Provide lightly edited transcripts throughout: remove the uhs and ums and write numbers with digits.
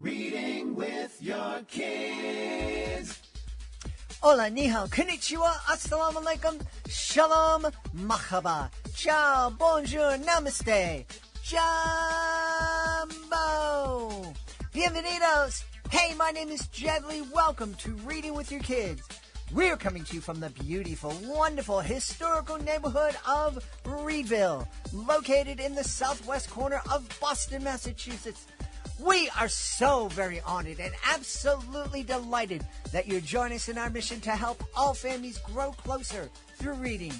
Reading with your kids. Hola, ni hao, konnichiwa, assalamu alaikum, shalom, mahaba, ciao, bonjour, namaste, jambo, bienvenidos. Hey, my name is Jedley. Welcome to Reading with Your Kids. We're coming to you from the beautiful, wonderful, historical neighborhood of Reedville, located in the southwest corner of Boston, Massachusetts. We are so very honored and absolutely delighted that you join us in our mission to help all families grow closer through reading.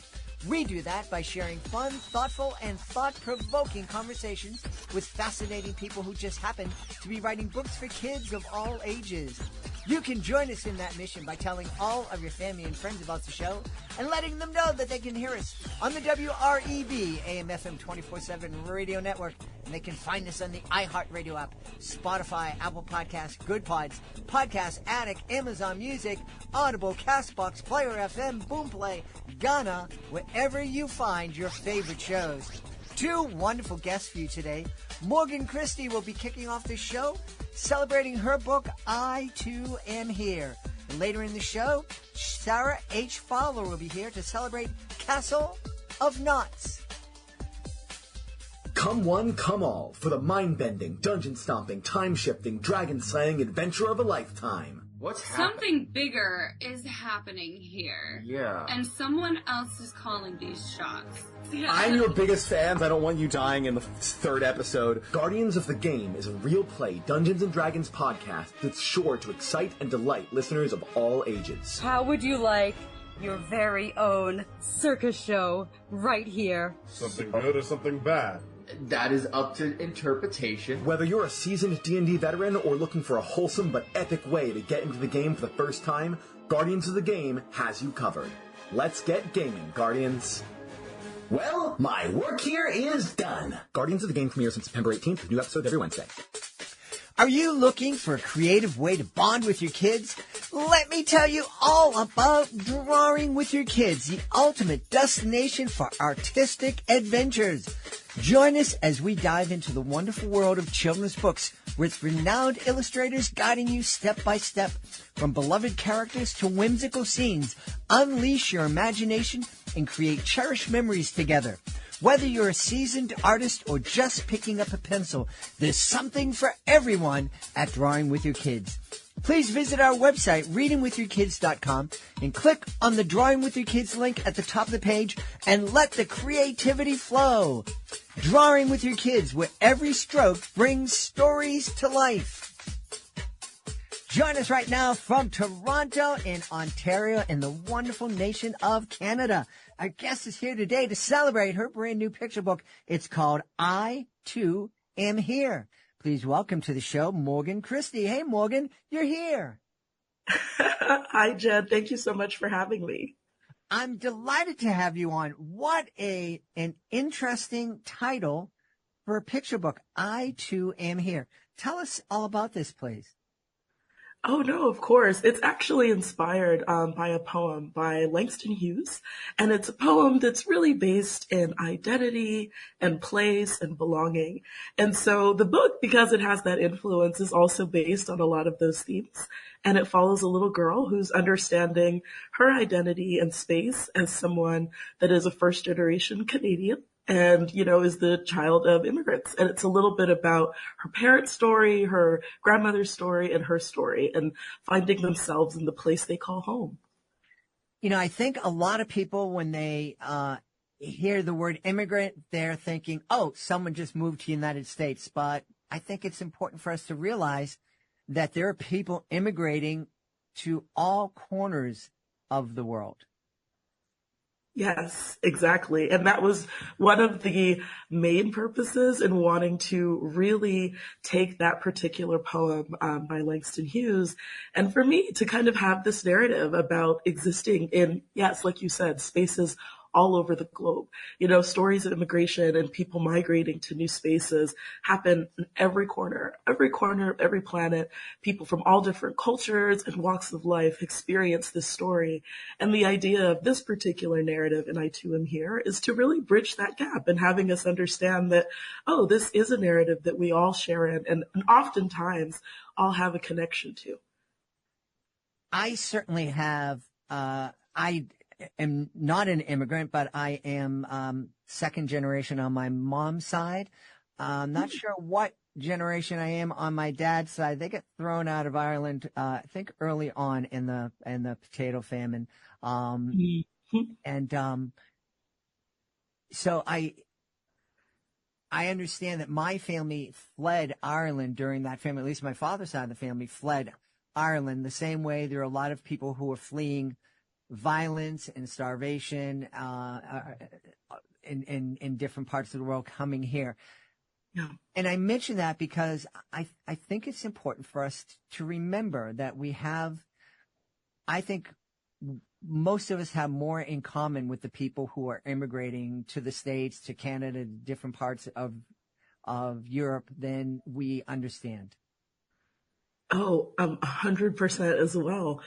We do that by sharing fun, thoughtful, and thought-provoking conversations with fascinating people who just happen to be writing books for kids of all ages. You can join us in that mission by telling all of your family and friends about the show and letting them know that they can hear us on the WREB AM/FM 24/7 radio network. And they can find us on the iHeartRadio app, Spotify, Apple Podcasts, Good Pods, Podcast Addict, Amazon Music, Audible, CastBox, Player FM, Boomplay, Ghana, wherever you find your favorite shows. Two wonderful guests for you today. Morgan Christie will be kicking off the show, celebrating her book, I Too Am Here. And later in the show, Sara H. Fowler will be here to celebrate Castle of Knots. Come one, come all, for the mind-bending, dungeon-stomping, time-shifting, dragon-slaying adventure of a lifetime. What's happening? Something bigger is happening here. Yeah. And someone else is calling these shots. Yeah. I'm your biggest fan. I don't want you dying in the third episode. Guardians of the Game is a real play Dungeons & Dragons podcast that's sure to excite and delight listeners of all ages. How would you like your very own circus show right here? Something good or something bad? That is up to interpretation. Whether you're a seasoned D&D veteran or looking for a wholesome but epic way to get into the game for the first time, Guardians of the Game has you covered. Let's get gaming, Guardians. Well, my work here is done. Guardians of the Game premieres on September 18th with new episodes every Wednesday. Are you looking for a creative way to bond with your kids? Let me tell you all about Drawing with Your Kids, the ultimate destination for artistic adventures. Join us as we dive into the wonderful world of children's books with renowned illustrators guiding you step by step. From beloved characters to whimsical scenes, unleash your imagination and create cherished memories together. Whether you're a seasoned artist or just picking up a pencil, there's something for everyone at Drawing with Your Kids. Please visit our website, readingwithyourkids.com, and click on the Drawing with Your Kids link at the top of the page and let the creativity flow. Drawing with Your Kids, where every stroke brings stories to life. Join us right now from Toronto in Ontario in the wonderful nation of Canada. Our guest is here today to celebrate her brand new picture book. It's called I Too Am Here. Please welcome to the show, Morgan Christie. Hey, Morgan, you're here. Hi, Jed. Thank you so much for having me. I'm delighted to have you on. What an interesting title for a picture book. I Too Am Here. Tell us all about this, please. Oh, no, of course. It's actually inspired by a poem by Langston Hughes. And it's a poem that's really based in identity and place and belonging. And so the book, because it has that influence, is also based on a lot of those themes. And it follows a little girl who's understanding her identity and space as someone that is a first generation Canadian. And, you know, is the child of immigrants. And it's a little bit about her parents' story, her grandmother's story, and her story, and finding themselves in the place they call home. You know, I think a lot of people, when they hear the word immigrant, they're thinking, oh, someone just moved to the United States. But I think it's important for us to realize that there are people immigrating to all corners of the world. Yes, exactly. And that was one of the main purposes in wanting to really take that particular poem by Langston Hughes. And for me to kind of have this narrative about existing in, yes, like you said, spaces all over the globe. Stories of immigration and people migrating to new spaces happen in every corner of every planet. People from all different cultures and walks of life experience this story. And the idea of this particular narrative in I Too Am Here is to really bridge that gap and having us understand that, oh, this is a narrative that we all share in and oftentimes all have a connection to. I certainly have, I am not an immigrant, but I am second generation on my mom's side. I'm not sure what generation I am on my dad's side. They get thrown out of Ireland, I think early on in the potato famine. So I understand that my family fled Ireland during that famine. At least my father's side of the family fled Ireland the same way there are a lot of people who are fleeing violence and starvation in different parts of the world coming here. Yeah. And I mention that because I think it's important for us to remember that we have, I think most of us have more in common with the people who are immigrating to the States, to Canada, different parts of Europe than we understand. Oh, 100% as well.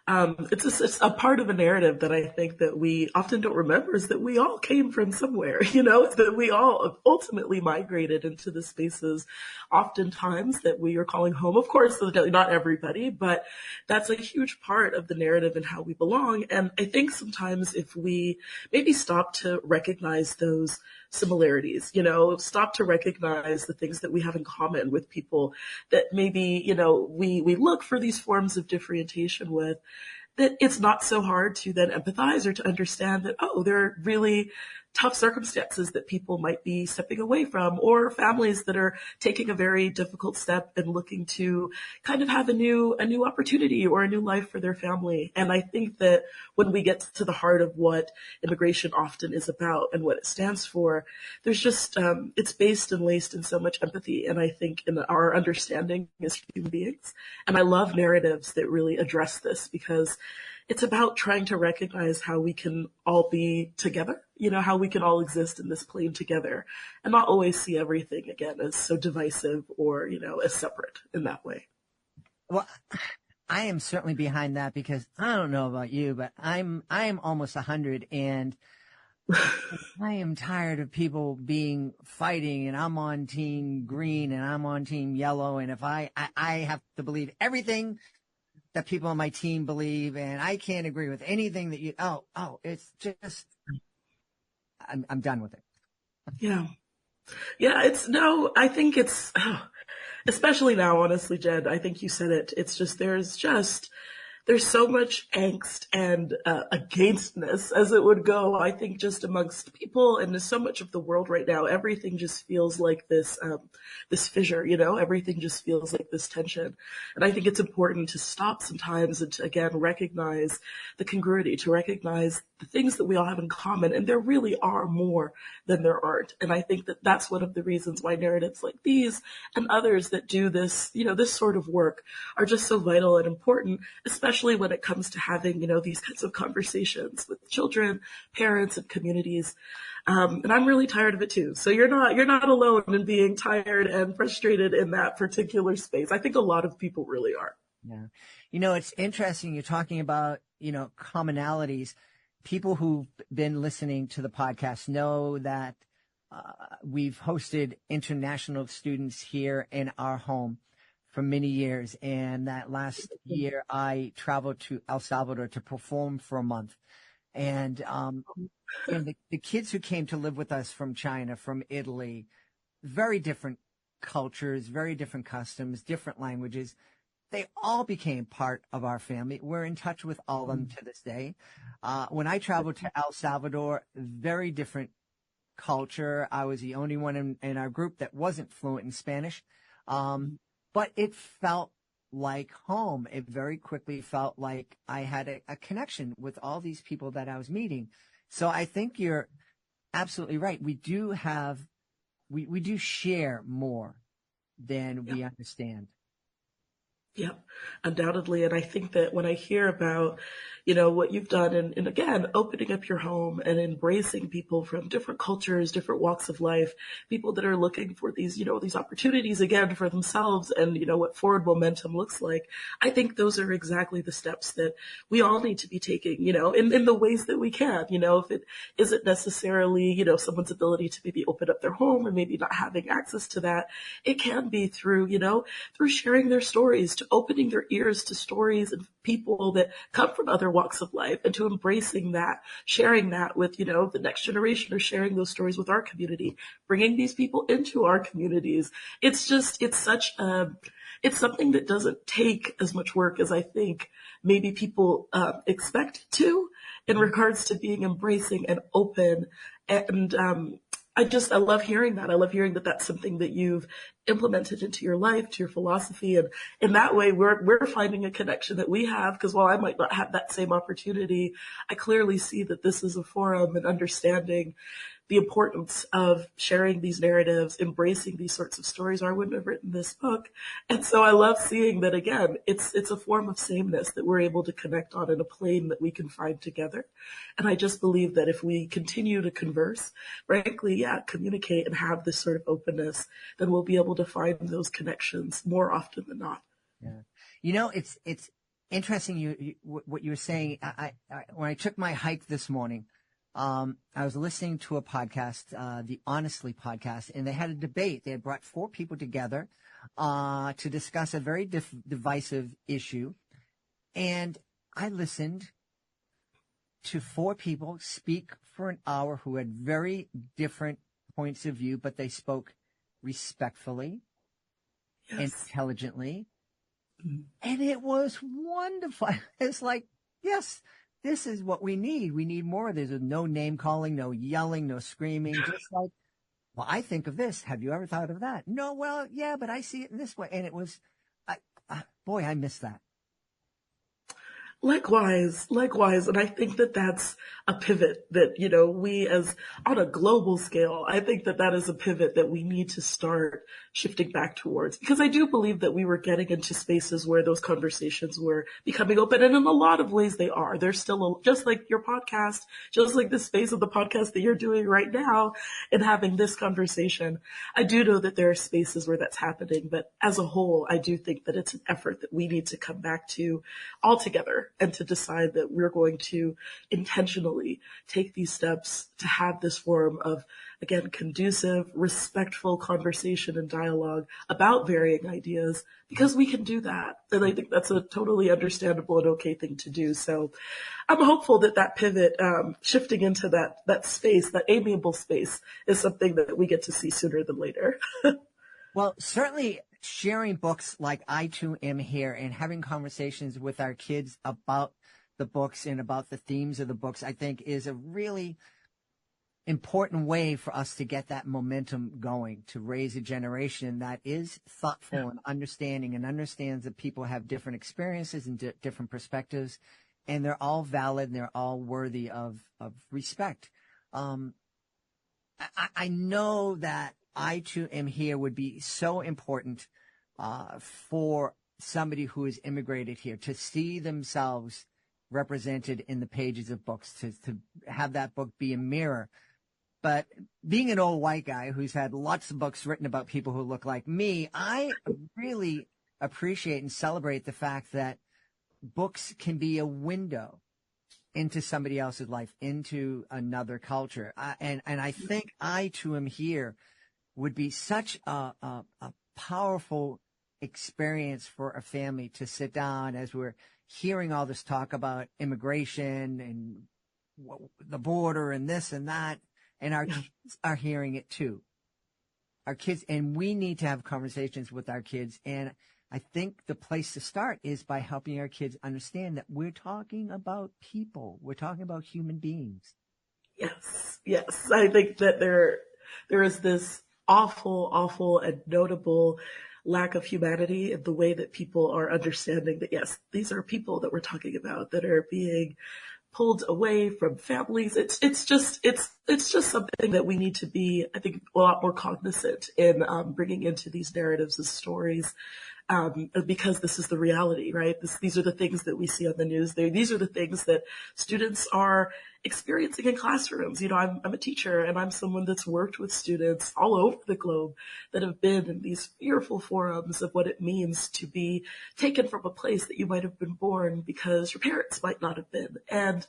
It's a part of a narrative that I think that we often don't remember is that we all came from somewhere, that we all ultimately migrated into the spaces oftentimes that we are calling home. Of course, not everybody, but that's a huge part of the narrative and how we belong. And I think sometimes if we maybe stop to recognize those similarities, stop to recognize the things that we have in common with people that maybe, we look for these forms of differentiation with, that it's not so hard to then empathize or to understand that, oh, there are really tough circumstances that people might be stepping away from, or families that are taking a very difficult step and looking to kind of have a new opportunity or a new life for their family. And I think that when we get to the heart of what immigration often is about and what it stands for, there's just, it's based and laced in so much empathy. And I think in our understanding as human beings, and I love narratives that really address this because it's about trying to recognize how we can all be together, how we can all exist in this plane together and not always see everything again as so divisive or, as separate in that way. Well, I am certainly behind that because I don't know about you, but I'm almost 100 and I am tired of people fighting and I'm on team green and I'm on team yellow. And if I have to believe everything that people on my team believe, and I can't agree with anything that it's just, I'm done with it. Yeah. Yeah. I think it's, especially now, honestly, Jed, I think you said it. It's just, there's so much angst and againstness, as it would go, I think, just amongst people and so much of the world right now. Everything just feels like this fissure, everything just feels like this tension. And I think it's important to stop sometimes and to, again, recognize the congruity, to recognize the things that we all have in common. And there really are more than there aren't. And I think that that's one of the reasons why narratives like these and others that do this, this sort of work are just so vital and important, especially when it comes to having, these kinds of conversations with children, parents, and communities. And I'm really tired of it too. So you're not alone in being tired and frustrated in that particular space. I think a lot of people really are. Yeah. It's interesting. You're talking about, commonalities. People who've been listening to the podcast know that we've hosted international students here in our home for many years. And that last year I traveled to El Salvador to perform for a month. And the kids who came to live with us from China, from Italy, very different cultures, very different customs, different languages. They all became part of our family. We're in touch with all of them to this day. When I traveled to El Salvador, very different culture. I was the only one in our group that wasn't fluent in Spanish. But it felt like home. It very quickly felt like I had a connection with all these people that I was meeting. So I think you're absolutely right. We do share more than we understand. Yep, undoubtedly. And I think that when I hear about, what you've done and again, opening up your home and embracing people from different cultures, different walks of life, people that are looking for these opportunities again for themselves and, what forward momentum looks like. I think those are exactly the steps that we all need to be taking, in the ways that we can, if it isn't necessarily, someone's ability to maybe open up their home and maybe not having access to that. It can be through, through sharing their stories, to opening their ears to stories and people that come from other walks of life and to embracing that, sharing that with, the next generation or sharing those stories with our community, bringing these people into our communities. It's something that doesn't take as much work as I think maybe people expect it to in regards to being embracing and open. And I love hearing that. I love hearing that that's something that you've implemented into your life, to your philosophy. And in that way, we're finding a connection that we have, because while I might not have that same opportunity, I clearly see that this is a forum and understanding the importance of sharing these narratives, embracing these sorts of stories, or I wouldn't have written this book. And so I love seeing that, again, it's a form of sameness that we're able to connect on in a plane that we can find together. And I just believe that if we continue to converse, frankly, communicate and have this sort of openness, then we'll be able to find those connections more often than not. Yeah. It's interesting what you were saying. I when I took my hike this morning, I was listening to a podcast, the Honestly podcast, and they had a debate. They had brought 4 people together to discuss a very divisive issue. And I listened to 4 people speak for an hour who had very different points of view, but they spoke respectfully, intelligently, and it was wonderful. It's like, yes, this is what we need. We need more. There's no name calling, no yelling, no screaming. Just like, well, I think of this. Have you ever thought of that? No, well, yeah, but I see it in this way. And it was, boy, I miss that. Likewise. And I think that that's a pivot that, we as on a global scale, I think that that is a pivot that we need to start shifting back towards, because I do believe that we were getting into spaces where those conversations were becoming open. And in a lot of ways they are. They're still just like your podcast, just like the space of the podcast that you're doing right now and having this conversation. I do know that there are spaces where that's happening, but as a whole, I do think that it's an effort that we need to come back to all together and to decide that we're going to intentionally take these steps to have this form of, again, conducive, respectful conversation and dialogue about varying ideas, because we can do that. And I think that's a totally understandable and okay thing to do. So I'm hopeful that that pivot, shifting into that space, that amiable space, is something that we get to see sooner than later. Well, certainly sharing books like I Too Am Here and having conversations with our kids about the books and about the themes of the books, I think is a really important way for us to get that momentum going, to raise a generation that is thoughtful and understanding and understands that people have different experiences and different perspectives, and they're all valid and they're all worthy of respect. I know that I Too Am Here would be so important for somebody who has immigrated here to see themselves represented in the pages of books, to have that book be a mirror. But being an old white guy who's had lots of books written about people who look like me, I really appreciate and celebrate the fact that books can be a window into somebody else's life, into another culture. And I think I Too Am Here would be such a powerful experience for a family to sit down as we're hearing all this talk about immigration and the border and this and that. And our kids are hearing it too. Our kids, and we need to have conversations with our kids. And I think the place to start is by helping our kids understand that we're talking about people. We're talking about human beings. Yes. I think that there is this awful and notable lack of humanity in the way that people are understanding that, yes, these are people that we're talking about that are being pulled away from families. It's just something that we need to be, I think, a lot more cognizant in bringing into these narratives and stories. because this is the reality, right? These are the things that we see on the news. These are the things that students are experiencing in classrooms. You know, I'm a teacher, and I'm someone that's worked with students all over the globe that have been in these fearful forums of what it means to be taken from a place that you might have been born because your parents might not have been. And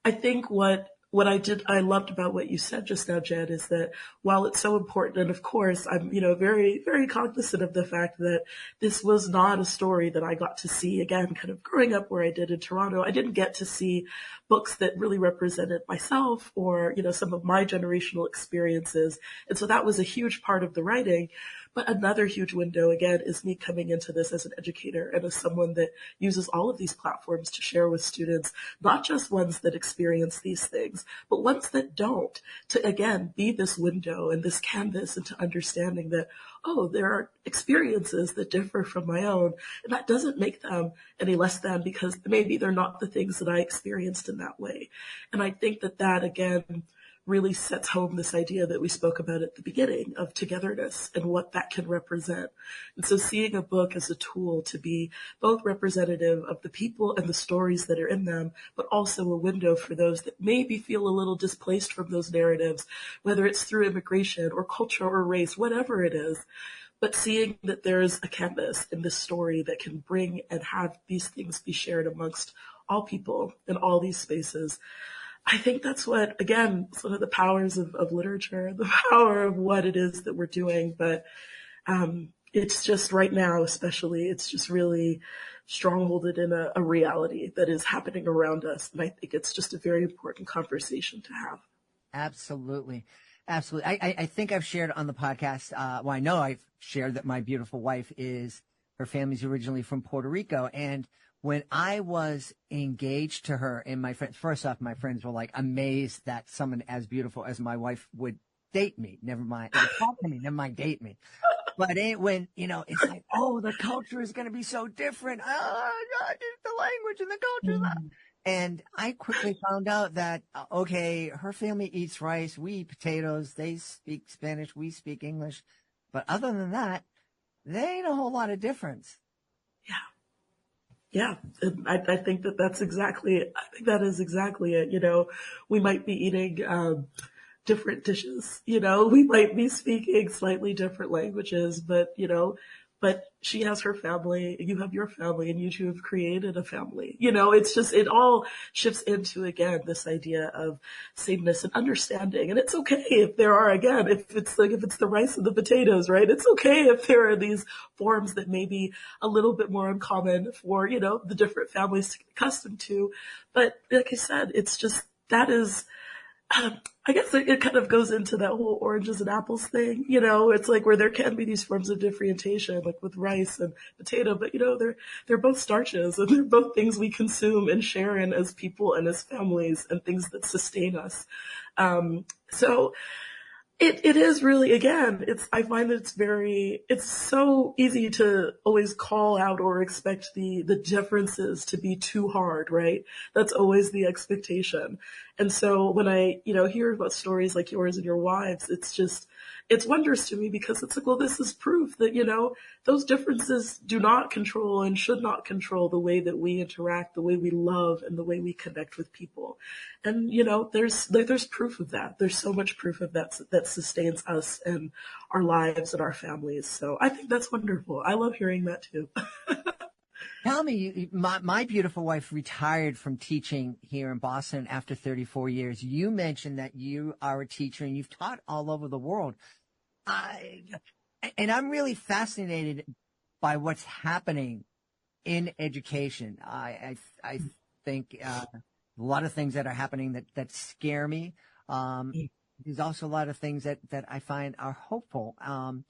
I think what I loved about what you said just now, Jed, is that while it's so important, and of course I'm, very, very cognizant of the fact that this was not a story that I got to see, again, kind of growing up where I did in Toronto. I didn't get to see books that really represented myself or, some of my generational experiences. And so that was a huge part of the writing. But another huge window, again, is me coming into this as an educator and as someone that uses all of these platforms to share with students, not just ones that experience these things, but ones that don't, to, again, be this window and this canvas into understanding that, oh, there are experiences that differ from my own, and that doesn't make them any less than because maybe they're not the things that I experienced in that way. And I think that, again, really sets home this idea that we spoke about at the beginning of togetherness and what that can represent. And so seeing a book as a tool to be both representative of the people and the stories that are in them, but also a window for those that maybe feel a little displaced from those narratives, whether it's through immigration or culture or race, whatever it is. But seeing that there's a canvas in this story that can bring and have these things be shared amongst all people in all these spaces. I think that's what, again, some of the powers of literature, the power of what it is that we're doing. But it's just right now, especially, it's just really strongholded in a reality that is happening around us. And I think it's just a very important conversation to have. Absolutely. Absolutely. I think I've shared on the podcast, I know I've shared that my beautiful wife her family's originally from Puerto Rico. And when I was engaged to her and my friends, first off, my friends were like amazed that someone as beautiful as my wife would date me. Never mind, talk to me, never mind date me. But when, it's like, oh, the culture is going to be so different. Oh, God, the language and the culture. And I quickly found out that, okay, her family eats rice. We eat potatoes. They speak Spanish. We speak English. But other than that, there ain't a whole lot of difference. Yeah. Yeah, and I think that is exactly it. We might be eating different dishes, we might be speaking slightly different languages, but she has her family, you have your family, and you two have created a family. It's just, it all shifts into, again, this idea of sameness and understanding. And it's okay if there are, again, if it's the rice and the potatoes, right? It's okay if there are these forms that may be a little bit more uncommon for, the different families to get accustomed to. But like I said, it's just, that is, I guess it kind of goes into that whole oranges and apples thing, it's like where there can be these forms of differentiation, like with rice and potato, but they're both starches and they're both things we consume and share in as people and as families and things that sustain us. So it is really, again, I find that it's so easy to always call out or expect the differences to be too hard, right? That's always the expectation. And so when I, hear about stories like yours and your wives, it's wondrous to me because it's like, well, this is proof that, those differences do not control and should not control the way that we interact, the way we love, and the way we connect with people. And, there's proof of that. There's so much proof of that sustains us and our lives and our families. So I think that's wonderful. I love hearing that too. Tell me, my beautiful wife retired from teaching here in Boston after 34 years. You mentioned that you are a teacher and you've taught all over the world. And I'm really fascinated by what's happening in education. I think a lot of things that are happening that scare me. There's also a lot of things that I find are hopeful. Kind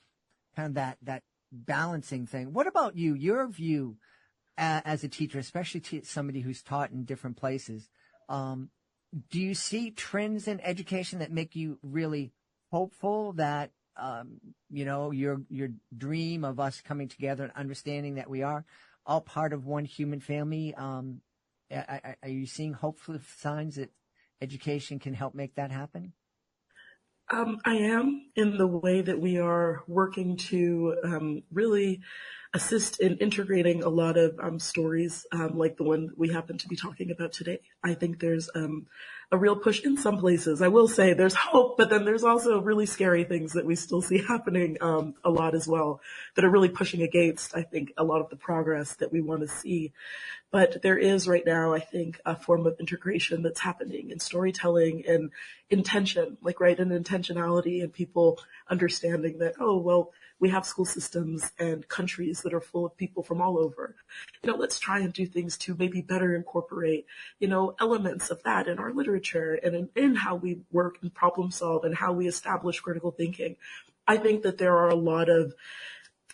of that balancing thing. What about you? Your view as a teacher, especially somebody who's taught in different places. Do you see trends in education that make you really hopeful that your dream of us coming together and understanding that we are all part of one human family? Are you seeing hopeful signs that education can help make that happen? I am, in the way that we are working to really assist in integrating a lot of stories like the one we happen to be talking about today. I think there's a real push in some places. I will say there's hope, but then there's also really scary things that we still see happening a lot as well that are really pushing against, I think, a lot of the progress that we want to see. But there is right now, I think, a form of integration that's happening in storytelling and intention, like, right, and intentionality, and people understanding that, oh, well, we have school systems and countries that are full of people from all over. Let's try and do things to maybe better incorporate, elements of that in our literature and in how we work and problem solve and how we establish critical thinking. I think that there are a lot of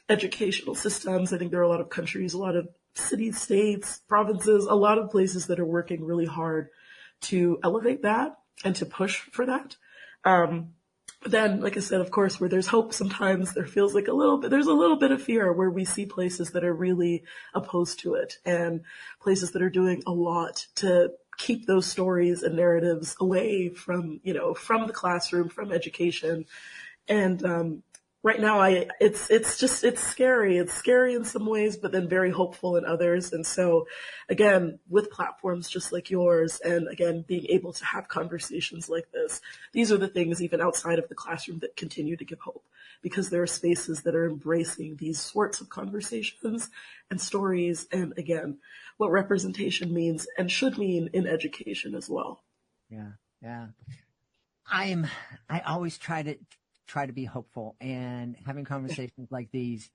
educational systems. I think there are a lot of countries, a lot of cities, states, provinces, a lot of places that are working really hard to elevate that and to push for that. But then, like I said, of course, where there's hope, sometimes there feels like there's a little bit of fear where we see places that are really opposed to it and places that are doing a lot to keep those stories and narratives away from, from the classroom, from education. And, right now, it's scary. It's scary in some ways, but then very hopeful in others. And so, again, with platforms just like yours, and again, being able to have conversations like this, these are the things even outside of the classroom that continue to give hope, because there are spaces that are embracing these sorts of conversations and stories, and again, what representation means and should mean in education as well. Yeah. I always try to be hopeful, and having conversations like these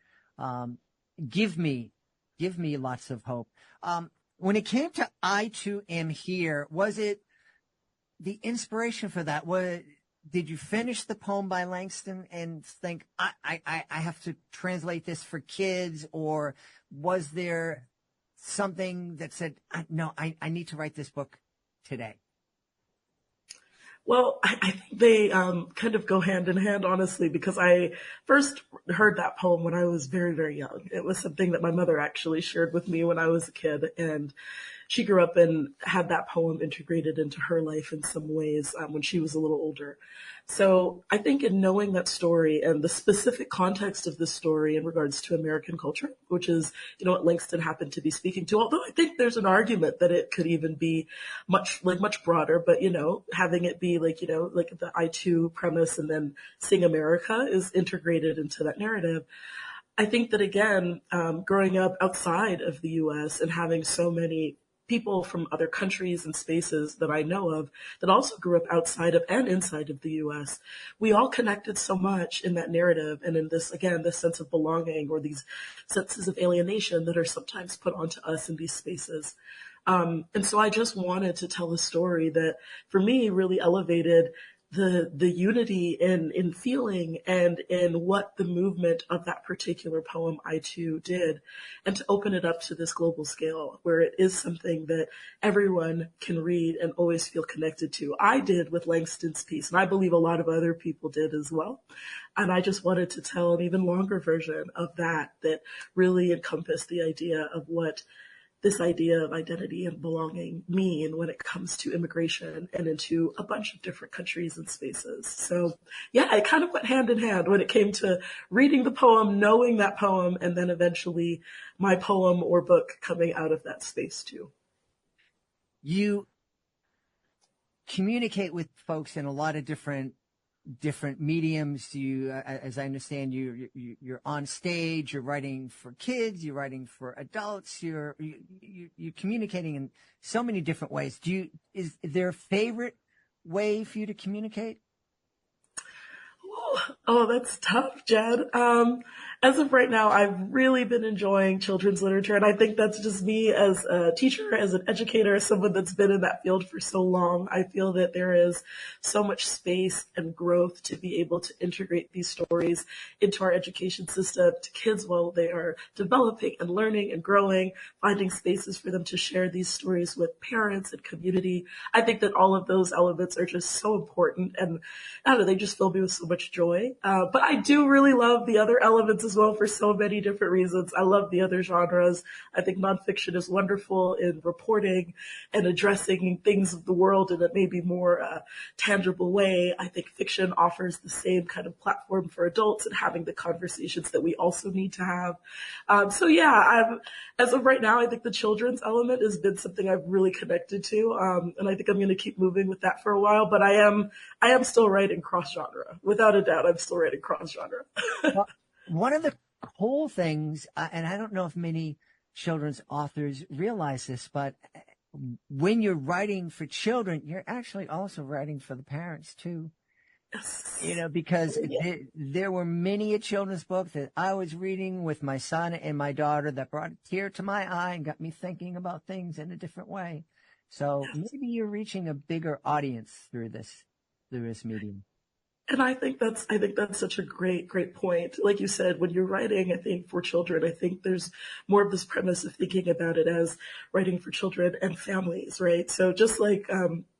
give me lots of hope. When it came to I Too Am Here, was it the inspiration for that? Did you finish the poem by Langston and think, I have to translate this for kids, or was there something that said, no, I need to write this book today? Well, I think they kind of go hand in hand, honestly, because I first heard that poem when I was very, very young. It was something that my mother actually shared with me when I was a kid, and she grew up and had that poem integrated into her life in some ways when she was a little older. So I think in knowing that story and the specific context of the story in regards to American culture, which is, what Langston happened to be speaking to, although I think there's an argument that it could even be much broader, but, having it be like the I Too premise and then Sing America is integrated into that narrative. I think that, again, growing up outside of the U.S. and having so many people from other countries and spaces that I know of that also grew up outside of and inside of the U.S., we all connected so much in that narrative and in this, again, this sense of belonging or these senses of alienation that are sometimes put onto us in these spaces. And so I just wanted to tell a story that, for me, really elevated the unity in feeling and in what the movement of that particular poem I Too did, and to open it up to this global scale where it is something that everyone can read and always feel connected to. I did with Langston's piece, and I believe a lot of other people did as well. And I just wanted to tell an even longer version of that really encompassed the idea of what this idea of identity and belonging mean when it comes to immigration and into a bunch of different countries and spaces. So yeah, it kind of went hand in hand when it came to reading the poem, knowing that poem, and then eventually my poem or book coming out of that space too. You communicate with folks in a lot of different mediums. You, as I understand, you're on stage, you're writing for kids, you're writing for adults, you're communicating in so many different ways. Is there a favorite way for you to communicate? Oh, that's tough, Jed. As of right now, I've really been enjoying children's literature, and I think that's just me as a teacher, as an educator, as someone that's been in that field for so long. I feel that there is so much space and growth to be able to integrate these stories into our education system to kids while they are developing and learning and growing, finding spaces for them to share these stories with parents and community. I think that all of those elements are just so important, and I don't know, they just fill me with so much joy. But I do really love the other elements as as well for so many different reasons. I love the other genres. I think nonfiction is wonderful in reporting and addressing things of the world in a maybe more tangible way. I think fiction offers the same kind of platform for adults and having the conversations that we also need to have. So yeah, as of right now, I think the children's element has been something I've really connected to. And I think I'm going to keep moving with that for a while, but I am still writing cross genre. Without a doubt, I'm still writing cross genre. Well, one of the cool things, and I don't know if many children's authors realize this, but when you're writing for children, you're actually also writing for the parents too. You know, because there were many a children's book that I was reading with my son and my daughter that brought a tear to my eye and got me thinking about things in a different way. So maybe you're reaching a bigger audience through this medium. And I think that's such a great point. Like you said, when you're writing, I think for children, I think there's more of this premise of thinking about it as writing for children and families, right? So just like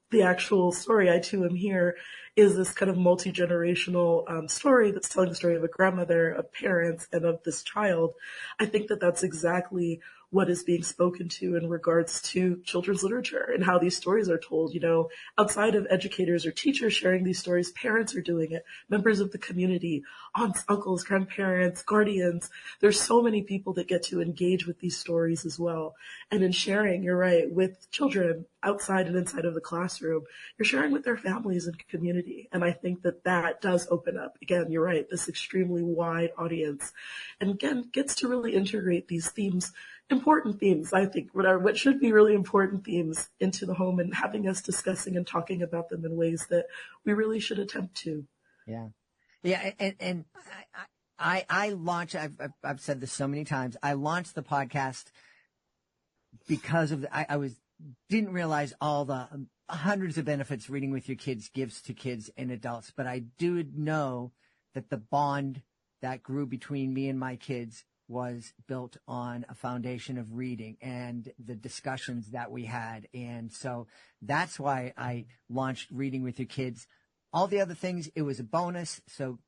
the actual story, I Too Am Here, is this kind of multi-generational story that's telling the story of a grandmother, of parents, and of this child. I think that that's exactly what is being spoken to in regards to children's literature and how these stories are told. You know, outside of educators or teachers sharing these stories, parents are doing it, members of the community, aunts, uncles, grandparents, guardians. There's so many people that get to engage with these stories as well. And in sharing, you're right, with children outside and inside of the classroom, you're sharing with their families and community. And I think that that does open up, again, you're right, this extremely wide audience. And again, gets to really integrate these themes, important themes, I think, what should be really important themes into the home and having us discussing and talking about them in ways that we really should attempt to. Yeah. Yeah. And I launched, I've said this so many times, I launched the podcast because of didn't realize all the hundreds of benefits reading with your kids gives to kids and adults, but I do know that the bond that grew between me and my kids was built on a foundation of reading and the discussions that we had. And so that's why I launched Reading with Your Kids. All the other things, it was a bonus. So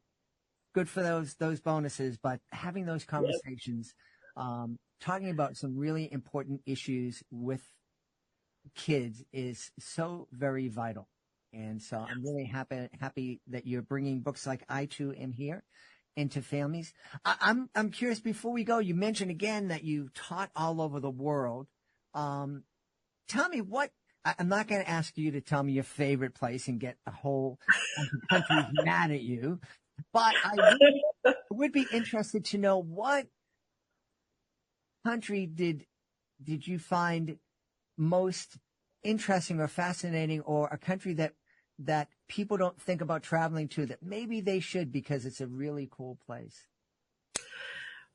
good for those bonuses, but having those conversations, talking about some really important issues with kids is so very vital. And so I'm really happy that you're bringing books like I Too Am Here into families. I'm curious, before we go, you mentioned again that you taught all over the world. Tell me I'm not going to ask you to tell me your favorite place and get a whole country mad at you, but I would be interested to know, what country did you find most interesting or fascinating, or a country that people don't think about traveling to that maybe they should because it's a really cool place?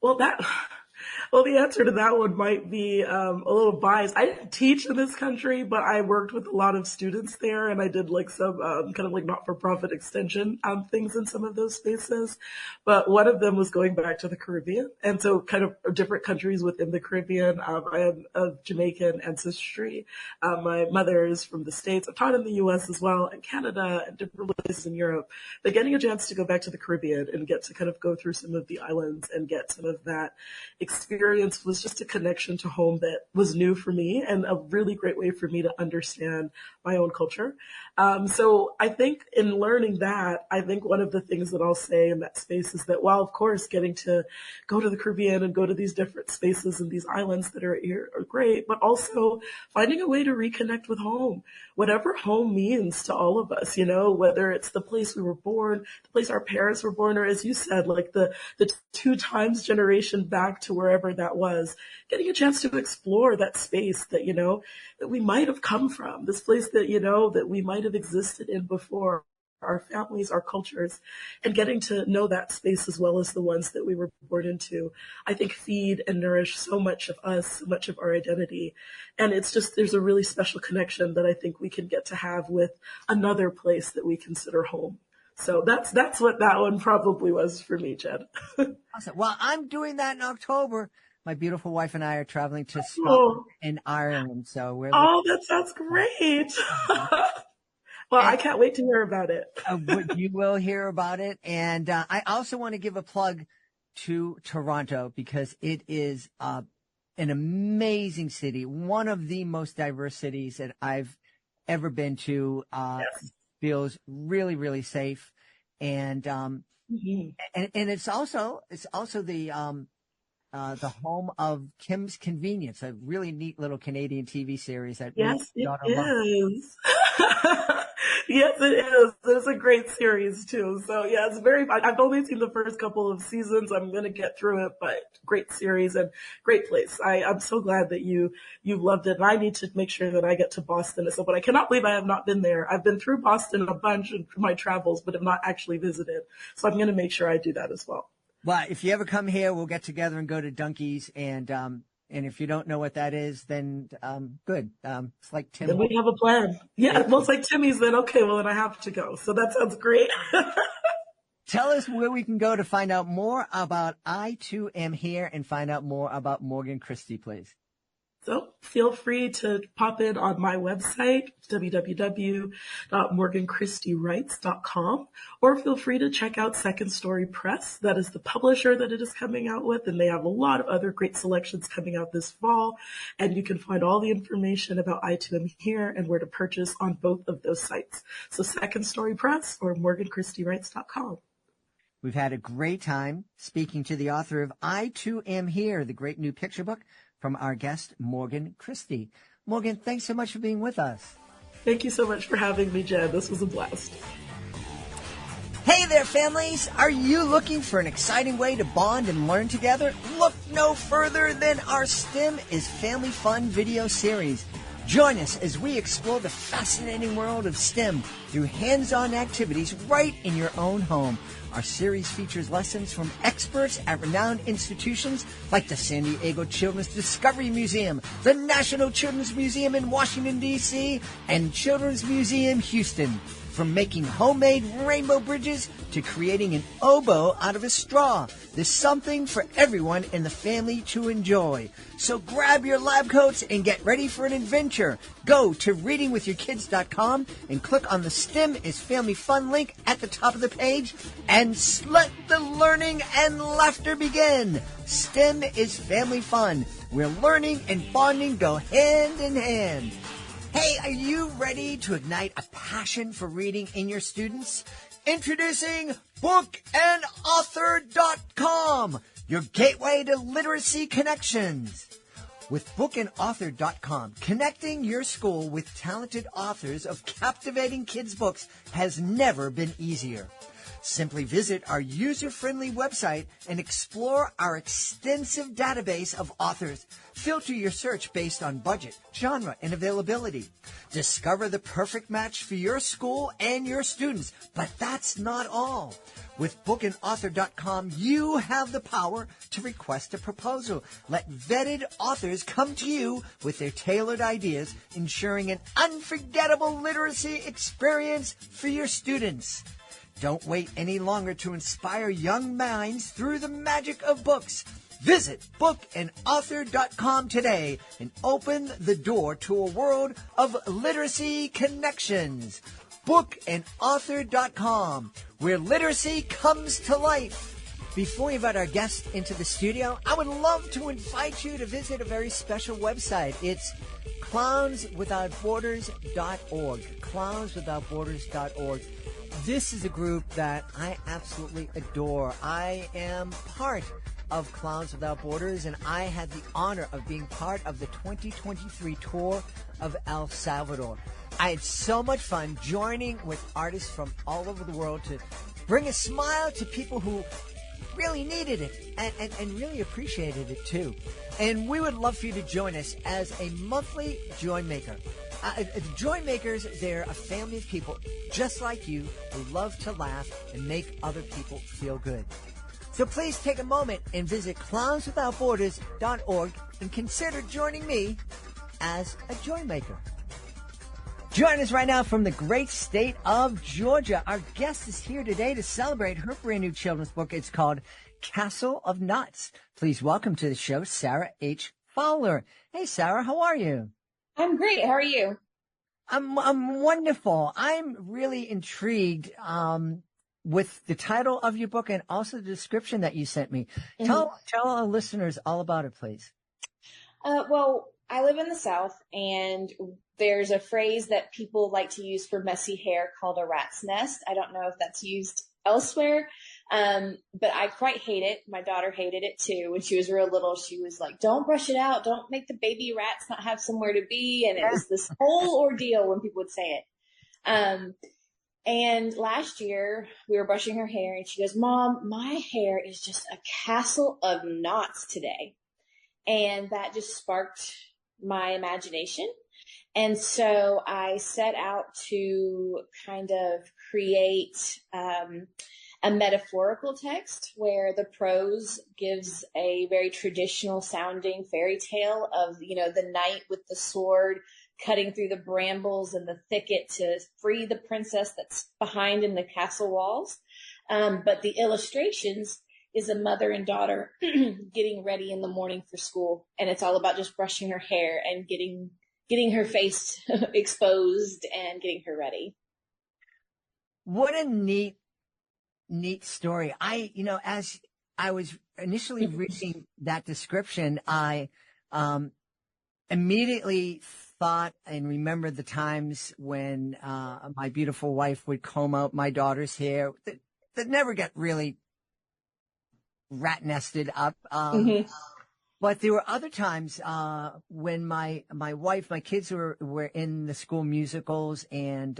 Well, the answer to that one might be a little biased. I didn't teach in this country, but I worked with a lot of students there, and I did like some kind of like not-for-profit extension things in some of those spaces. But one of them was going back to the Caribbean, and so kind of different countries within the Caribbean. I am of Jamaican ancestry. My mother is from the States. I've taught in the U.S. as well, and Canada, and different places in Europe. But getting a chance to go back to the Caribbean and get to kind of go through some of the islands and get some of that experience was just a connection to home that was new for me and a really great way for me to understand my own culture. So I think in learning that, I think one of the things that I'll say in that space is that while, of course, getting to go to the Caribbean and go to these different spaces and these islands that are here are great, but also finding a way to reconnect with home, whatever home means to all of us, you know, whether it's the place we were born, the place our parents were born, or as you said, like the 2 times generation back to wherever that was, getting a chance to explore that space that, you know, that we might have come from, this place that, you know, that we might have existed in before, our families, our cultures, and getting to know that space as well as the ones that we were born into, I think feed and nourish so much of us, so much of our identity. And it's just, there's a really special connection that I think we can get to have with another place that we consider home. So that's what that one probably was for me, Jed. Awesome. Well, I'm doing that in October. My beautiful wife and I are traveling to Scotland and Ireland. So that sounds great. Well, I can't wait to hear about it. You will hear about it. And I also want to give a plug to Toronto because it is an amazing city, one of the most diverse cities that I've ever been to. Yes. Feels really, really safe, and it's also the home of Kim's Convenience, a really neat little Canadian TV series that Yes, my it daughter loves. is. Yes, it is. It's a great series too. So yeah, it's very fun. I've only seen the first couple of seasons. I'm gonna get through it, but great series and great place. I'm so glad that you loved it, and I need to make sure that I get to Boston at some point. I cannot believe I have not been there. I've been through Boston a bunch in my travels, but have not actually visited. So I'm gonna make sure I do that as well. Well, if you ever come here, we'll get together and go to Dunkies, and if you don't know what that is, then good. It's like Tim. Then we have a plan. Yeah, well, it's like Timmy's. Then okay, well then I have to go. So that sounds great. Tell us where we can go to find out more about I Too Am Here and find out more about Morgan Christie, please. So feel free to pop in on my website, www.morganchristiewrites.com, or feel free to check out Second Story Press. That is the publisher that it is coming out with, and they have a lot of other great selections coming out this fall. And you can find all the information about I Too Am Here and where to purchase on both of those sites. So Second Story Press or morganchristiewrites.com. We've had a great time speaking to the author of I Too Am Here, the great new picture book from our guest, Morgan Christie. Morgan, thanks so much for being with us. Thank you so much for having me, Jen. This was a blast. Hey there, families. Are you looking for an exciting way to bond and learn together? Look no further than our STEM is Family Fun video series. Join us as we explore the fascinating world of STEM through hands-on activities right in your own home. Our series features lessons from experts at renowned institutions like the San Diego Children's Discovery Museum, the National Children's Museum in Washington, D.C., and Children's Museum Houston. From making homemade rainbow bridges to creating an oboe out of a straw, there's something for everyone in the family to enjoy. So grab your lab coats and get ready for an adventure. Go to readingwithyourkids.com and click on the STEM is Family Fun link at the top of the page and let the learning and laughter begin. STEM is Family Fun, where learning and bonding go hand in hand. Hey, are you ready to ignite a passion for reading in your students? Introducing bookandauthor.com, your gateway to literacy connections. With bookandauthor.com, connecting your school with talented authors of captivating kids' books has never been easier. Simply visit our user-friendly website and explore our extensive database of authors. Filter your search based on budget, genre, and availability. Discover the perfect match for your school and your students. But that's not all. With bookandauthor.com, you have the power to request a proposal. Let vetted authors come to you with their tailored ideas, ensuring an unforgettable literacy experience for your students. Don't wait any longer to inspire young minds through the magic of books. Visit bookandauthor.com today and open the door to a world of literacy connections. Bookandauthor.com, where literacy comes to life. Before we invite our guest into the studio, I would love to invite you to visit a very special website. It's clownswithoutborders.org. Clownswithoutborders.org. This is a group that I absolutely adore. I am part of Clowns Without Borders, and I had the honor of being part of the 2023 tour of El Salvador. I had so much fun joining with artists from all over the world to bring a smile to people who really needed it and really appreciated it too. And we would love for you to join us as a monthly Joy Maker. The Joy Makers, they're a family of people just like you who love to laugh and make other people feel good. So please take a moment and visit clownswithoutborders.org and consider joining me as a Joy Maker. Join us right now from the great state of Georgia. Our guest is here today to celebrate her brand new children's book. It's called Castle of Nuts. Please welcome to the show, Sara H. Fowler. Hey, Sara, how are you? I'm great. How are you? I'm wonderful. I'm really intrigued with the title of your book and also the description that you sent me. Mm-hmm. Tell our listeners all about it, please. Well, I live in the South, and there's a phrase that people like to use for messy hair called a rat's nest. I don't know if that's used elsewhere, but I quite hate it. My daughter hated it too. When she was real little, she was like, don't brush it out. Don't make the baby rats not have somewhere to be. And it was this whole ordeal when people would say it. And last year we were brushing her hair and she goes, Mom, my hair is just a castle of knots today. And that just sparked my imagination. And so I set out to kind of create a metaphorical text where the prose gives a very traditional sounding fairy tale of, the knight with the sword cutting through the brambles and the thicket to free the princess that's behind in the castle walls. But the illustrations is a mother and daughter getting ready in the morning for school. And it's all about just brushing her hair and getting her face exposed and getting her ready. What a neat story. As I was initially reading that description, I immediately thought and remembered the times when my beautiful wife would comb out my daughter's hair that never got really rat nested up. But there were other times when my kids were in the school musicals and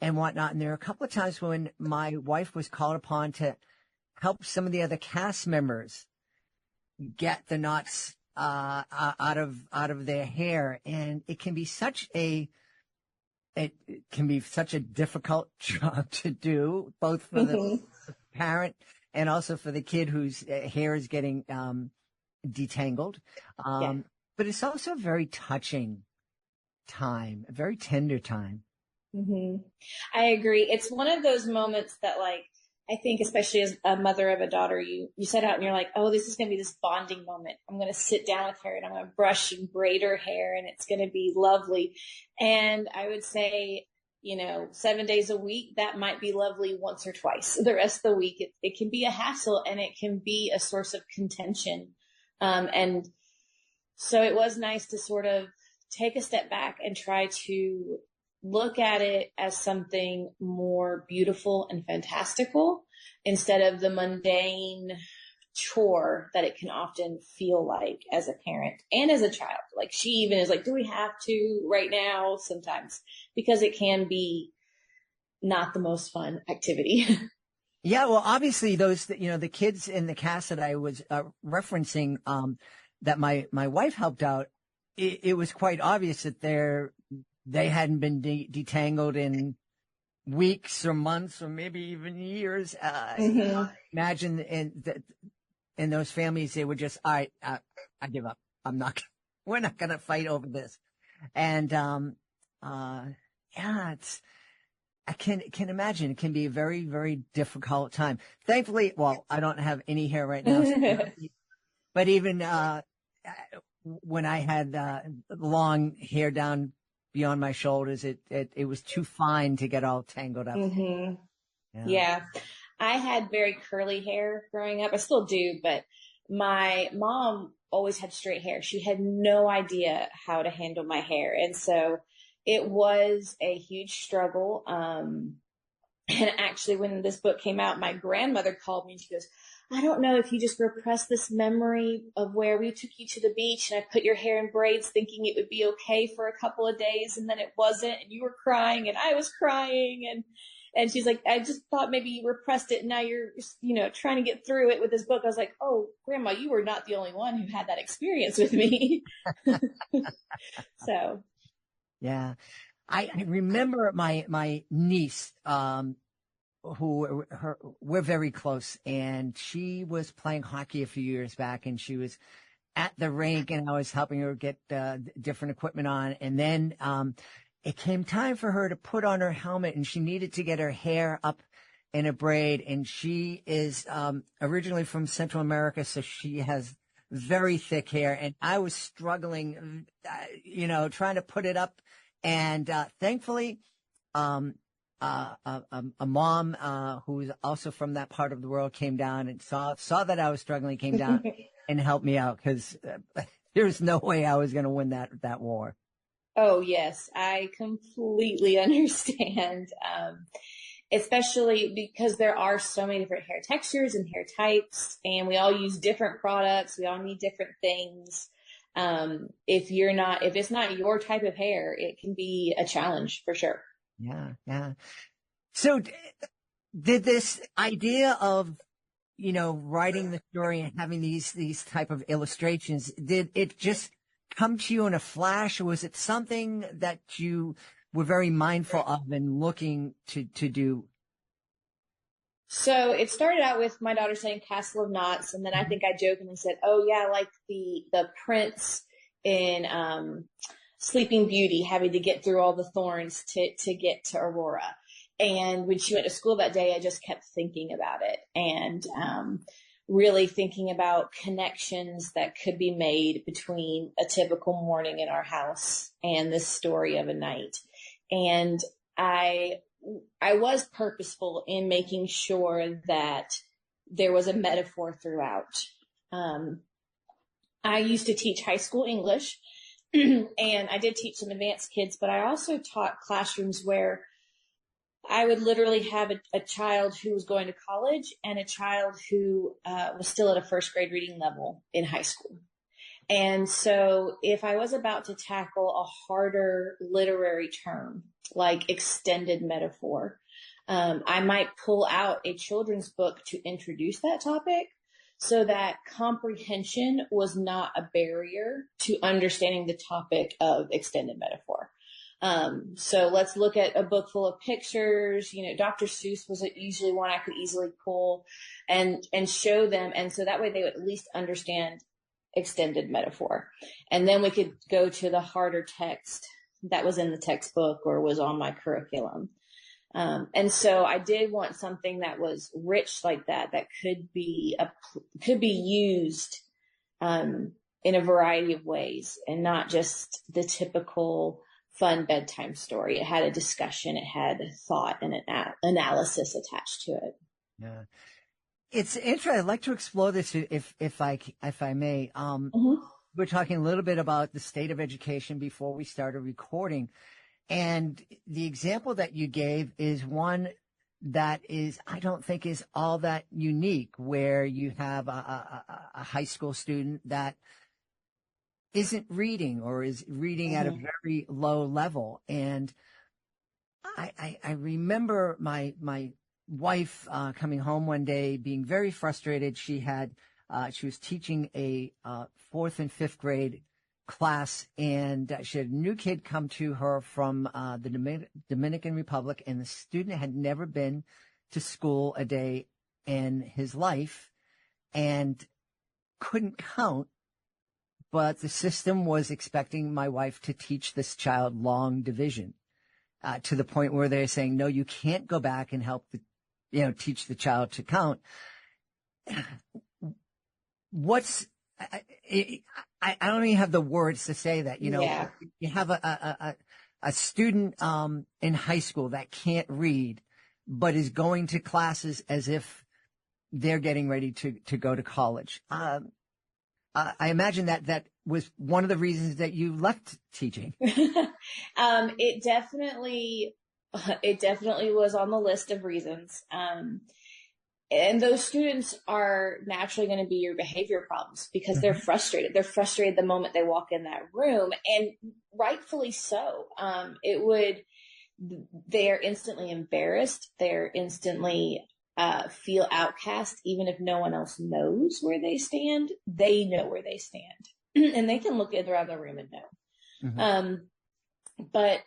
whatnot. And there were a couple of times when my wife was called upon to help some of the other cast members get the knots out of their hair, and it can be such a difficult job to do, both for the parent and also for the kid whose hair is getting detangled. But it's also a very touching time, a very tender time. Mm-hmm. I agree. It's one of those moments that, like, I think especially as a mother of a daughter, you set out and you're like, oh, this is going to be this bonding moment. I'm going to sit down with her and I'm going to brush and braid her hair and it's going to be lovely. And I would say, 7 days a week, that might be lovely once or twice. The rest of the week, it can be a hassle and it can be a source of contention. And so it was nice to sort of take a step back and try to look at it as something more beautiful and fantastical instead of the mundane chore that it can often feel like as a parent and as a child. Like, she even is like, do we have to right now? Sometimes, because it can be not the most fun activity. Yeah, well, obviously those, the kids in the cast that I was referencing, that my wife helped out, it was quite obvious that they hadn't been detangled in weeks or months or maybe even years. Imagine in those families, they were just, all right, I give up. We're not going to fight over this. And, I can imagine it can be a very, very difficult time. Thankfully, well, I don't have any hair right now, but even, when I had, long hair down beyond my shoulders, it was too fine to get all tangled up. Mm-hmm. Yeah. I had very curly hair growing up. I still do, but my mom always had straight hair. She had no idea how to handle my hair. And so it was a huge struggle. And actually, when this book came out, my grandmother called me and she goes, I don't know if you just repressed this memory of where we took you to the beach and I put your hair in braids thinking it would be okay for a couple of days and then it wasn't and you were crying and I was crying and she's like, I just thought maybe you repressed it and now you're, trying to get through it with this book. I was like, oh, Grandma, you were not the only one who had that experience with me. So. Yeah. I remember my niece, we're very close, and she was playing hockey a few years back, and she was at the rink, and I was helping her get different equipment on, and then it came time for her to put on her helmet, and she needed to get her hair up in a braid, and she is originally from Central America, so she has very thick hair, and I was struggling, trying to put it up, and thankfully, a mom who's also from that part of the world came down and saw that I was struggling, came down and helped me out, because there's no way I was going to win that war. Oh, yes, I completely understand. Especially because there are so many different hair textures and hair types, and we all use different products. We all need different things. If it's not your type of hair, it can be a challenge for sure. Yeah. So did this idea of, writing the story and having these type of illustrations, did it just come to you in a flash, or was it something that you were very mindful of and looking to do? So it started out with my daughter saying Castle of Knots, and then I think I jokingly said, "Oh yeah, like the prince in Sleeping Beauty having to get through all the thorns to get to Aurora." And when she went to school that day, I just kept thinking about it and really thinking about connections that could be made between a typical morning in our house and this story of a night. And I was purposeful in making sure that there was a metaphor throughout. I used to teach high school English, and I did teach some advanced kids, but I also taught classrooms where I would literally have a child who was going to college and a child who was still at a first grade reading level in high school. And so if I was about to tackle a harder literary term, like extended metaphor, I might pull out a children's book to introduce that topic so that comprehension was not a barrier to understanding the topic of extended metaphor. So let's look at a book full of pictures. Dr. Seuss was usually one I could easily pull and show them. And so that way they would at least understand extended metaphor. And then we could go to the harder text that was in the textbook or was on my curriculum. And so I did want something that was rich like that could be used, in a variety of ways and not just the typical fun bedtime story. It had a discussion, it had thought and an analysis attached to it. Yeah. It's interesting. I'd like to explore this if I may. We're talking a little bit about the state of education before we started recording. And the example that you gave is one that I don't think is all that unique, where you have a high school student that isn't reading or is reading at a very low level. And I remember my wife coming home one day being very frustrated. She was teaching a 4th and 5th grade class, and she had a new kid come to her from the Dominican Republic, and the student had never been to school a day in his life and couldn't count, but the system was expecting my wife to teach this child long division, to the point where they're saying, no, you can't go back and help teach the child to count. I don't even have the words to say that. You have a student in high school that can't read, but is going to classes as if they're getting ready to go to college. I imagine that was one of the reasons that you left teaching. It definitely was on the list of reasons. And those students are naturally going to be your behavior problems because they're frustrated. They're frustrated the moment they walk in that room, and rightfully so. They're instantly embarrassed. They're instantly feel outcast, even if no one else knows where they stand. They know where they stand, and they can look at the other room and know. But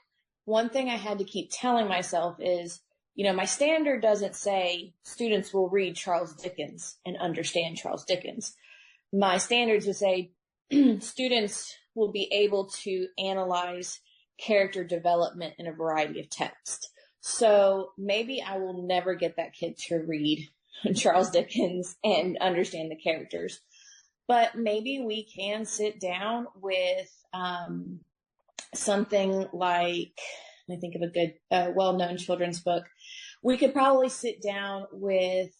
one thing I had to keep telling myself is, my standard doesn't say students will read Charles Dickens and understand Charles Dickens. My standards would say students will be able to analyze character development in a variety of texts. So maybe I will never get that kid to read Charles Dickens and understand the characters, but maybe we can sit down with something like I think of a good, well-known children's book, we could probably sit down with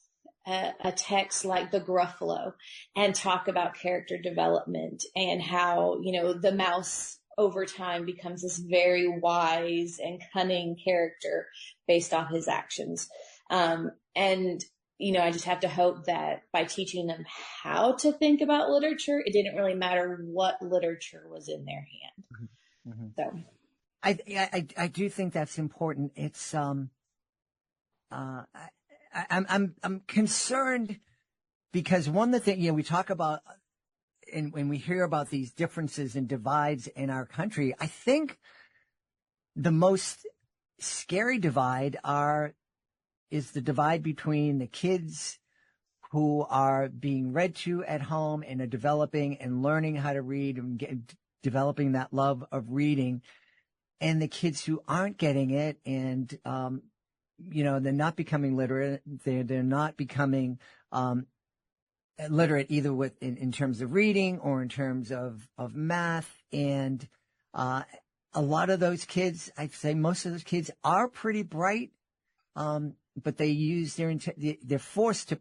a text like The Gruffalo and talk about character development and how, the mouse over time becomes this very wise and cunning character based on his actions. I just have to hope that by teaching them how to think about literature, it didn't really matter what literature was in their hand. Mm-hmm. So I do think that's important. It's I'm concerned because one of the things, we talk about, and when we hear about these differences and divides in our country, I think the most scary divide is the divide between the kids who are being read to at home and are developing and learning how to read and developing that love of reading, and the kids who aren't getting it and they're not becoming literate. They're not becoming literate either in terms of reading or in terms of math. And a lot of those kids, I'd say most of those kids are pretty bright, but they use they're forced to,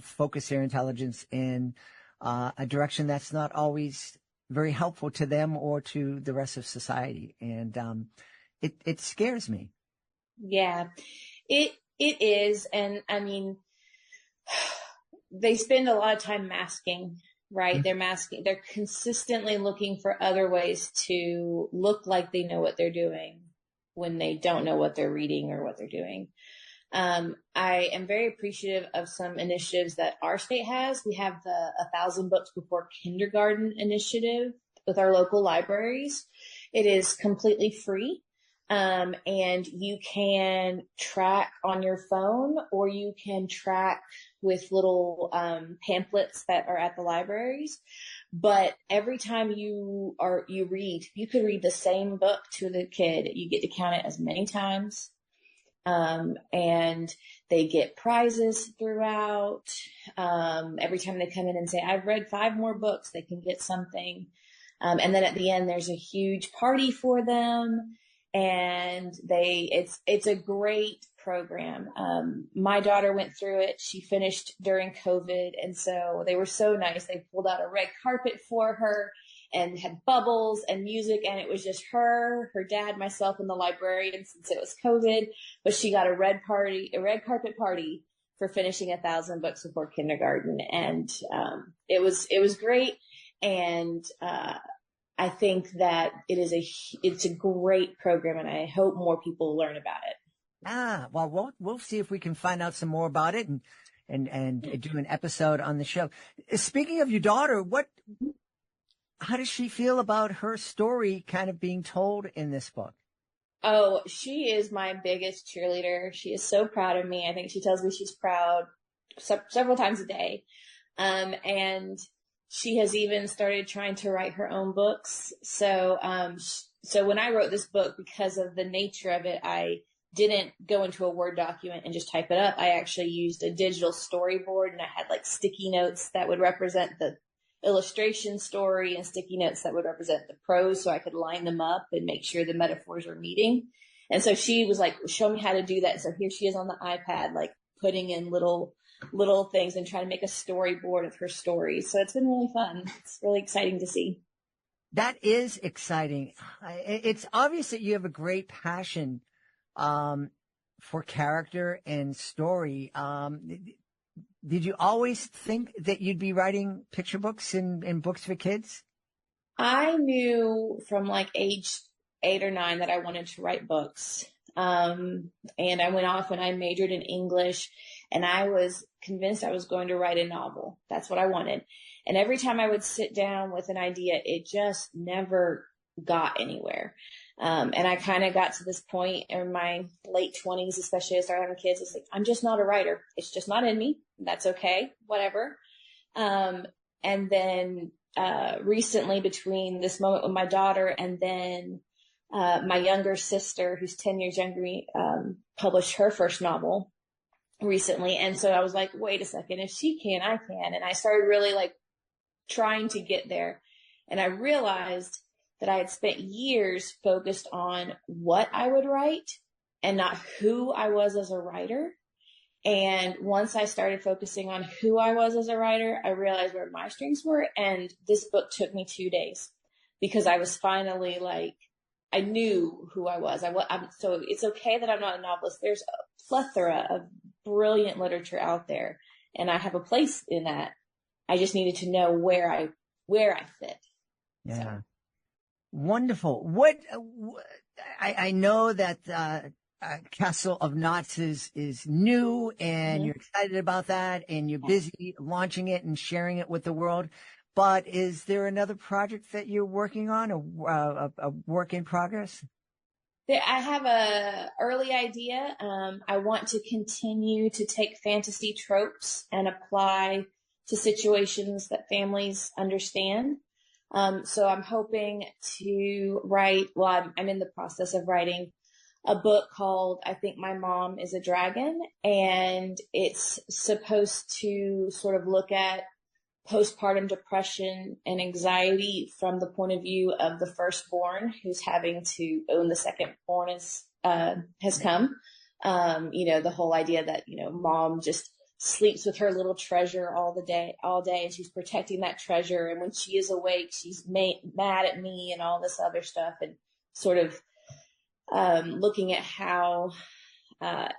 focus their intelligence in a direction that's not always very helpful to them or to the rest of society. And it scares me. Yeah, it is. And I mean, they spend a lot of time masking, right? Mm-hmm. They're masking. They're consistently looking for other ways to look like they know what they're doing when they don't know what they're reading or what they're doing. I am very appreciative of some initiatives that our state has. We have the 1,000 Books Before Kindergarten initiative with our local libraries. It is completely free. And you can track on your phone, or you can track with little pamphlets that are at the libraries. But every time you read, you could read the same book to the kid. You get to count it as many times. And they get prizes throughout. Every time they come in and say, I've read 5 more books, they can get something. And then at the end, there's a huge party for them. And it's a great program. My daughter went through it. She finished during COVID. And so they were so nice. They pulled out a red carpet for her and had bubbles and music. And it was just her dad, myself, and the librarian since it was COVID. But she got a red carpet party for finishing 1,000 Books Before Kindergarten. And, it was great. And, I think that it's a great program, and I hope more people learn about it. Well, we'll see if we can find out some more about it and do an episode on the show. Speaking of your daughter, how does she feel about her story kind of being told in this book? Oh, she is my biggest cheerleader. She is so proud of me. I think she tells me she's proud several times a day. And she has even started trying to write her own books. So when I wrote this book, because of the nature of it, I didn't go into a Word document and just type it up. I actually used a digital storyboard, and I had like sticky notes that would represent the illustration story and sticky notes that would represent the prose, so I could line them up and make sure the metaphors are meeting. And so she was like, show me how to do that. So here she is on the iPad, like putting in little things and trying to make a storyboard of her stories. So it's been really fun. It's really exciting to see. That is exciting. It's obvious that you have a great passion for character and story. Did you always think that you'd be writing picture books and books for kids? I knew from like age 8 or 9 that I wanted to write books. And I went off and I majored in English, and I was convinced I was going to write a novel. That's what I wanted. And every time I would sit down with an idea, it just never got anywhere. And I kind of got to this point in my late 20s, especially as I started having kids. It's like, I'm just not a writer. It's just not in me. That's okay. Whatever. And then, recently, between this moment with my daughter and then, my younger sister, who's 10 years younger than me, published her first novel recently. And so I was like, wait a second, if she can, I can. And I started really like trying to get there. And I realized that I had spent years focused on what I would write and not who I was as a writer. And once I started focusing on who I was as a writer, I realized where my strengths were. And this book took me 2 days because I was finally like, I knew who I was. So it's okay that I'm not a novelist. There's a plethora of brilliant literature out there, and I have a place in that. I just needed to know where I fit. Yeah. So. Wonderful. I know that, Castle of Knots is new, and you're excited about that, and you're busy launching it and sharing it with the world. But is there another project that you're working on, a work in progress? I have a early idea. I want to continue to take fantasy tropes and apply to situations that families understand. So I'm hoping to write, I'm in the process of writing a book called I Think My Mom is a Dragon, and it's supposed to sort of look at postpartum depression and anxiety from the point of view of the firstborn who's having to own the secondborn has come. The whole idea that, mom just sleeps with her little treasure all day, and she's protecting that treasure. And when she is awake, she's mad at me and all this other stuff, and sort of looking at how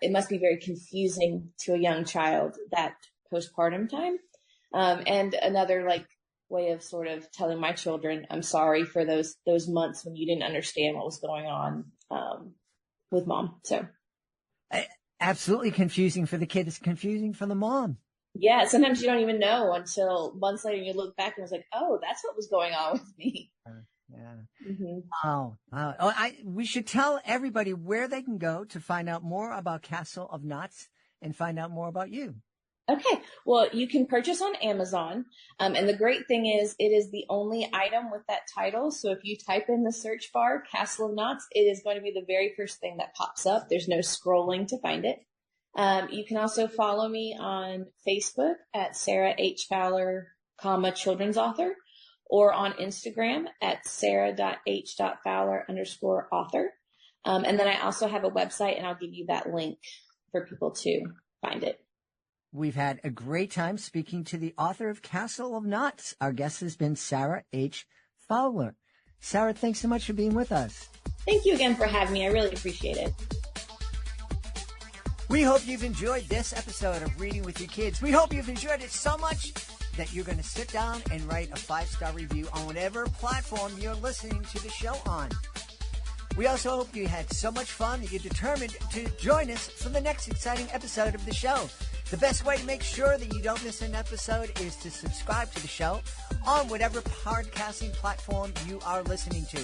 it must be very confusing to a young child, that postpartum time. And another way of sort of telling my children, I'm sorry for those months when you didn't understand what was going on with mom. So absolutely confusing for the kid. It's confusing for the mom. Yeah, sometimes you don't even know until months later you look back and it's like, oh, that's what was going on with me. Yeah. Mm-hmm. Wow. We should tell everybody where they can go to find out more about Castle of Knots and find out more about you. Okay. Well, you can purchase on Amazon. And the great thing is it is the only item with that title. So if you type in the search bar, Castle of Knots, it is going to be the very first thing that pops up. There's no scrolling to find it. You can also follow me on Facebook at Sara H. Fowler, children's author, or on Instagram at sarah.h.fowler_author. And then I also have a website, and I'll give you that link for people to find it. We've had a great time speaking to the author of Castle of Knots. Our guest has been Sara H. Fowler. Sara, thanks so much for being with us. Thank you again for having me. I really appreciate it. We hope you've enjoyed this episode of Reading with Your Kids. We hope you've enjoyed it so much that you're going to sit down and write a 5-star review on whatever platform you're listening to the show on. We also hope you had so much fun that you're determined to join us for the next exciting episode of the show. The best way to make sure that you don't miss an episode is to subscribe to the show on whatever podcasting platform you are listening to.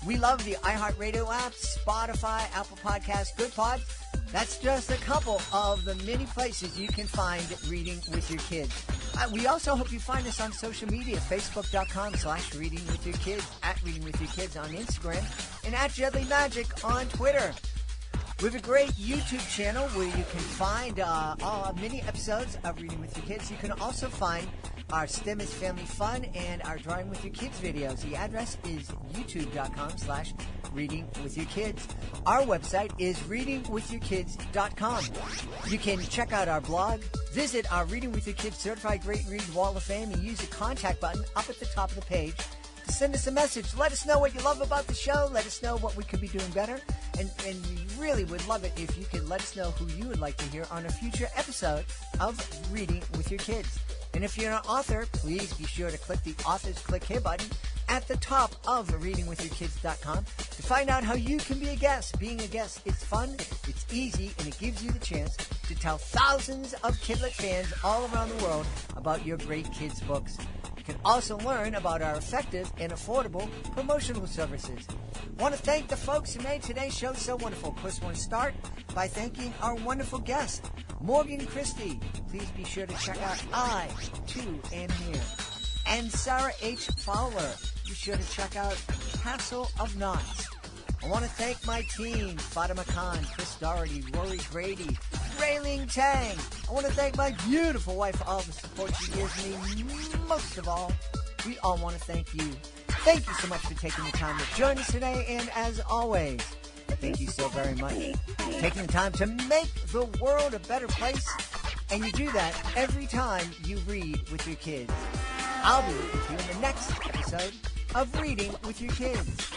We love the iHeartRadio app, Spotify, Apple Podcasts, Good Pods. That's just a couple of the many places you can find Reading with Your Kids. We also hope you find us on social media, facebook.com/readingwithyourkids, at Reading With Your Kids on Instagram, and at Deadly Magic on Twitter. We have a great YouTube channel where you can find many episodes of Reading with Your Kids. You can also find our STEM is Family Fun and our Drawing with Your Kids videos. The address is youtube.com/readingwithyourkids. Our website is readingwithyourkids.com. You can check out our blog, visit our Reading with Your Kids Certified Great Read Wall of Fame, and use the contact button up at the top of the page. Send us a message. Let us know what you love about the show. Let us know what we could be doing better. And we really would love it if you could let us know who you would like to hear on a future episode of Reading with Your Kids. And if you're an author, please be sure to click the Authors Click Here button at the top of readingwithyourkids.com to find out how you can be a guest. Being a guest is fun, it's easy, and it gives you the chance to tell thousands of Kidlet fans all around the world about your great kids' books. You can also learn about our effective and affordable promotional services. I want to thank the folks who made today's show so wonderful. Of course, I want to start by thanking our wonderful guest, Morgan Christie. Please be sure to check out I, Too, Am Here. And Sara H. Fowler. Be sure to check out Castle of Knots. I want to thank my team, Fatima Khan, Chris Doherty, Rory Grady, Rayling Tang. I want to thank my beautiful wife for all the support she gives me. Most of all, we all want to thank you Thank you so much for taking the time to join us today, and as always, thank you so very much for taking the time to make the world a better place, and you do that every time you read with your kids. I'll be with you in the next episode of Reading with Your Kids.